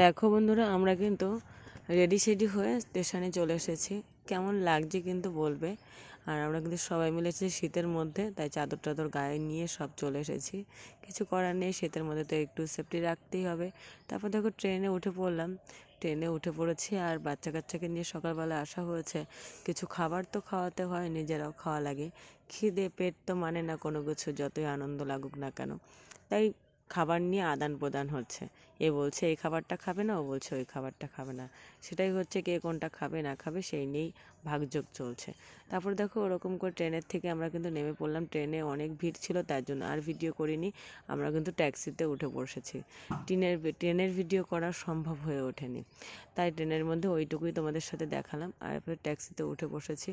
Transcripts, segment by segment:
দেখো বন্ধুরা, আমরা কিন্তু রেডি সেডি হয়ে স্টেশনে চলে এসেছি। কেমন লাগছে কিন্তু বলবে। আর আমরা কিন্তু সবাই মিলে এসেছি শীতের মধ্যে, তাই চাদর টাদর গায়ে নিয়ে সব চলে এসেছি। কিছু করার নেই, শীতের মধ্যে তো একটু সেফটি রাখতেই হবে। তারপর দেখো ট্রেনে উঠে পড়লাম। ট্রেনে উঠে পড়েছি আর বাচ্চা কাচ্চাকে নিয়ে সকালবেলা আসা হয়েছে। কিছু খাবার তো খাওয়াতে হয়, নিজেরাও খাওয়া লাগে। খিদে পেট তো মানে না কোনো কিছু, যতই আনন্দ লাগুক না কেন। তাই খাবার নিয়ে আদান প্রদান হচ্ছে। এ বলছে এই খাবারটা খাবে না, ও বলছে ওই খাবারটা খাবে না। সেটাই হচ্ছে কে কোনটা খাবে না খাবে সেই নিয়েই ভাগযোগ চলছে। তারপর দেখো ওরকম করে ট্রেনের থেকে আমরা কিন্তু নেমে পড়লাম। ট্রেনে অনেক ভিড় ছিল, তার জন্য আর ভিডিও করিনি। আমরা কিন্তু ট্যাক্সিতে উঠে বসেছি। ট্রেনের ভিডিও করা সম্ভব হয়ে ওঠেনি, তাই ট্রেনের মধ্যে ওইটুকুই তোমাদের সাথে দেখালাম। আর এরপরে ট্যাক্সিতে উঠে বসেছি।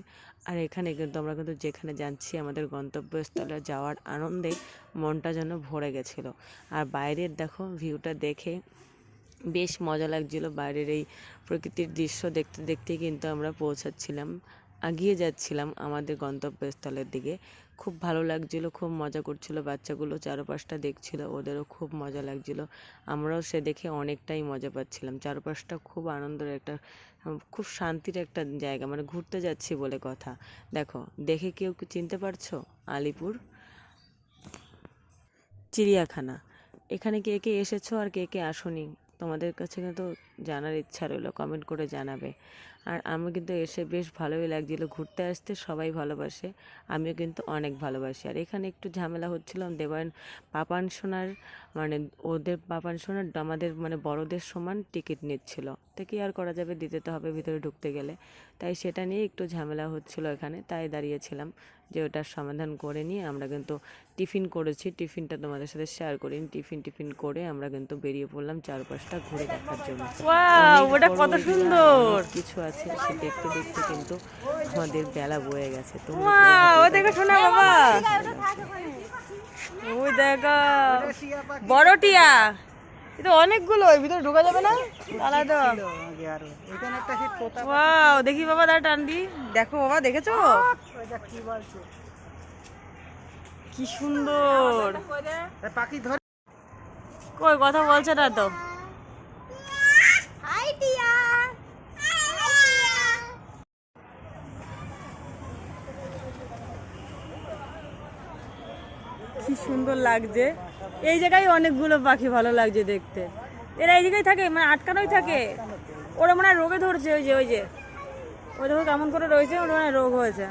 আর এখানে কিন্তু আমরা কিন্তু যেখানে যাচ্ছি আমাদের গন্তব্যস্থলে যাওয়ার আনন্দে মনটা যেন ভরে গেছিলো। আর বাইরের দেখো ভিউটা দেখে বেশ মজা লাগছিল। বাইরের এই প্রকৃতির দৃশ্য দেখতে দেখতেই কিন্তু আমরা পৌঁছাচ্ছিলাম, এগিয়ে যাচ্ছিলাম আমাদের গন্তব্যস্থলের দিকে। খুব ভালো লাগছিল, খুব মজা করছিল বাচ্চাগুলো, চারপাশটা দেখছিল, ওদেরও খুব মজা লাগছিল। আমরাও সে দেখে অনেকটাই মজা পাচ্ছিলাম। চারপাশটা খুব আনন্দের একটা, খুব শান্তির একটা জায়গা, মানে ঘুরতে যাচ্ছি বলে কথা। দেখো দেখে কেউ কি চিনতে পারছো? আলিপুর চিড়িয়াখানা। এখানে কে কে এসেছো আর কে কে আসোনি, তোমাদের কাছে কিন্তু জানার ইচ্ছা রইলো, কমেন্ট করে জানাবে। আর আমি কিন্তু এসে বেশ ভালোই লাগছিলো। ঘুরতে আসতে সবাই ভালোবাসে, আমিও কিন্তু অনেক ভালোবাসি। আর এখানে একটু ঝামেলা হচ্ছিলো, দেবায়ন পাপান সোনার মানে ওদের পাপান সোনার আমাদের মানে বড়দের সমান টিকিট নিচ্ছিল। তো কি আর করা যাবে, দিতে তো হবে ভিতরে ঢুকতে গেলে। তাই সেটা নিয়ে একটু ঝামেলা হচ্ছিলো এখানে, তাই দাঁড়িয়েছিলাম যে ওটার সমাধান করে নিয়ে আমরা কিন্তু টিফিন করেছি। টিফিনটা তোমাদের সাথে শেয়ার করিনি। টিফিন করে আমরা কিন্তু বেরিয়ে পড়লাম চারপাশটা ঘুরে দেখার জন্য। ওটা কত সুন্দর কিছু আছে, সে দেখতে দেখতে কিন্তু আমাদের বেলা বয়ে গেছে। ও দেখো শোনা বাবা, ওই দেখো বড় টিয়া। এটা অনেকগুলো, এর ভিতরে ঢোকা যাবে না, আলাদা। ওয়াও, দেখি বাবা, দাঁড়া টান দি। দেখো বাবা, দেখেছো কি সুন্দর পাখি। ধর কই কথা বলছে না তো। কি সুন্দর লাগছে। এই জায়গায় অনেকগুলো পাখি ভালো লাগছে দেখতে। এরা এই জায়গায় থাকে, মানে আটকানোই থাকে। ওরা মনে হয় রোগে ধরছে, ওই যে ওই দেখো কেমন করে রয়েছে, ওরা মানে রোগ হয়েছে।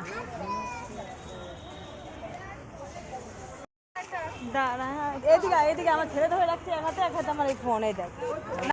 এদিকে আমার ছেলে ধরে রাখছে এক হাতে, আমার এই ফোন, এই দেখ।